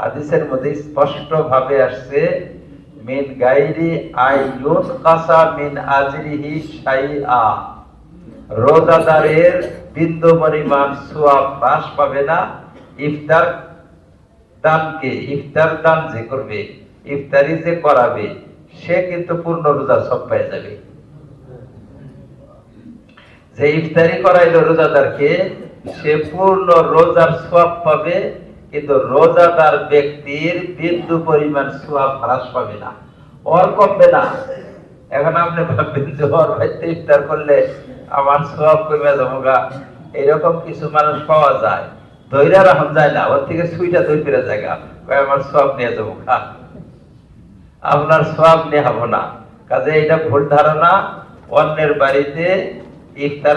হাদিসের মধ্যে স্পষ্ট ভাবে আসছে মিন গাইরি আইয়ুন কাসা মিন আজরিহি শাইআ, রোজাদারের বিন্দু পরিমাণ সওয়াব হ্রাস পাবে না। ইফতার দান যে করবে, ইফতারি যে করাবে, সে কিন্তু পূর্ণ রোজার সওয়াব পেয়ে যাবে। যে ইফতারি করাইলো রোজাদারকে, সে পূর্ণ রোজার সওয়াব পাবে, কিন্তু রোজাদার ব্যক্তির বিন্দু পরিমাণ সওয়াব হ্রাস পাবে না, ওর কমবে না। এখন আপনি ভাববেন যে ওর বাড়িতে ইফতার করলে আমার সওয়াব কমে যাবো, এরকম কিছু মানুষ পাওয়া যায়, দইরা রাখা যায় না, ওর থেকে সুইটা দই ফিরে জায়গা আমার সওয়াব নিয়ে যাবো, আপনার সওয়াব নিয়ে হবো না। কাজে এটা ভুল ধারণা। অন্যের বাড়িতে ইফতার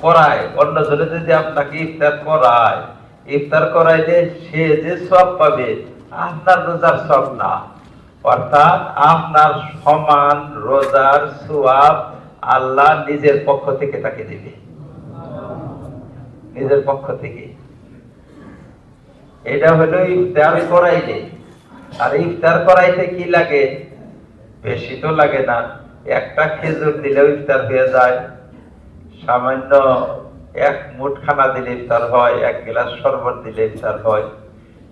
করায়, অন্যজনে যদি আপনাকে ইফতার করায়, ইফতার করাইলে সে যে সওয়াব পাবে আপনার রোজার সওয়াব না, অর্থাৎ আপনার সমান রোজার সওয়াব আল্লাহ নিজের পক্ষ থেকে তাকে দিবে, নিজের পক্ষ থেকে। এটা হলো ইফতার করাইলে। আর ইফতার করাইতে কি লাগে? বেশি তো লাগে না, একটা খেজুর দিলেও ইফতার হয়ে যায়, সামান্য এক মুঠ খানা দিলে ইফতার হয়, এক গ্লাস শরবত দিলে ইফতার হয়।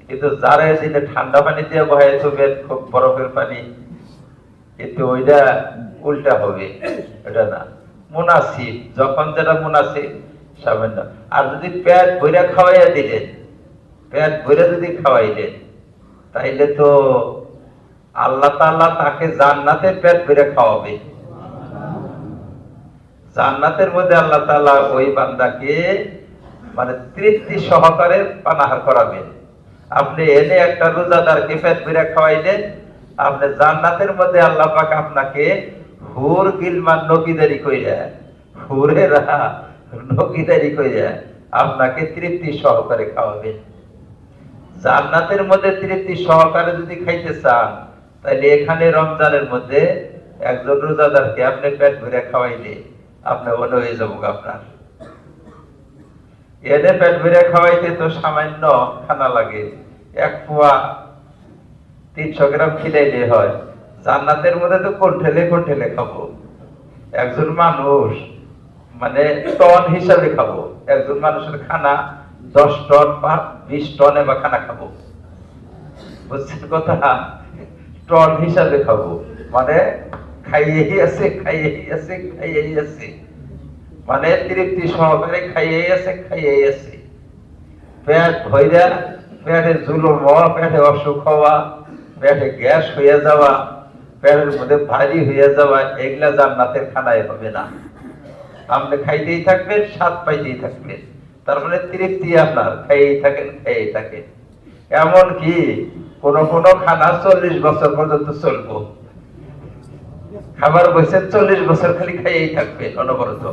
কিন্তু যারা দিলে ঠান্ডা পানি দিয়ে বহাই থবেন, খুব বরফের পানি, কিন্তু ওইটা উল্টা হবে, এটা না। মুনাসিব, যখন যেটা মুনাসিব সামান্য। আর যদি পেট ভরে খাওয়াইয়া দিলেন, পেট ভরে যদি খাওয়াইলেন, তাইলে তো আল্লাহ তাআলা তাকে জান্নাতে পেট ভরে খাওয়াবে। জান্নাতের মধ্যে আল্লাহ তাআলা ওই বান্দাকে মানে তৃপ্তি সহকারে পানাহার করাবেন। আপনি এনে একটা রোজাদারকে পেট ভরে খাওয়াইলেন, আপনি জান্নাতের মধ্যে আল্লাহ পাক আপনাকে হুর গিলমান নকিদারি কইরা, হুরেরা নকিদারি কইরা আপনাকে তৃপ্তি সহকারে খাওয়াবেন। জান্নাতের মধ্যে তৃপ্তি সহকারে যদি খাইতে চান, তাহলে এখানে রমজানের মধ্যে একজন রোজাদারকে আপনি পেট ভরে খাওয়াইলে আপনি মনে হয়ে যাবো আপনার। এনে পেট ভরে খাওয়াইতে তো সামান্য খানা লাগে, এক পোয়া 300 গ্রাম খিলাইলে হয়। জান্নাতের মধ্যে তো কোনঠেলে খাবো। একজন মানুষ মানে টন হিসাবে খাবো। একজন মানুষের খানা 10 টন বা 20 টনে বা খানা খাবো, বুঝছেন কথা? টন হিসাবে খাবো, মানে খাইয়েই আছে, মানে তৃপ্তি সহকারে খাইয়েই আছে। পেট ভইরা, পেটে জুলুম হওয়া, পেটে অসুখ হওয়া, পেটে গ্যাস হয়ে যাওয়া, পেটের মধ্যে ভারী হয়ে যাওয়া, এগুলা জান্নাতের খানায় হবে না। আপনি খাইতেই থাকবেন, স্বাদ পাইতেই থাকবেন, তার মানে তৃপ্তি আপনার, খাইয়েই থাকেন। এমন কি কোন খানা 40 বছর পর্যন্ত চলবো, খাবার বসে 40 বছর খালি খাইয়েই থাকবেন অনবরত।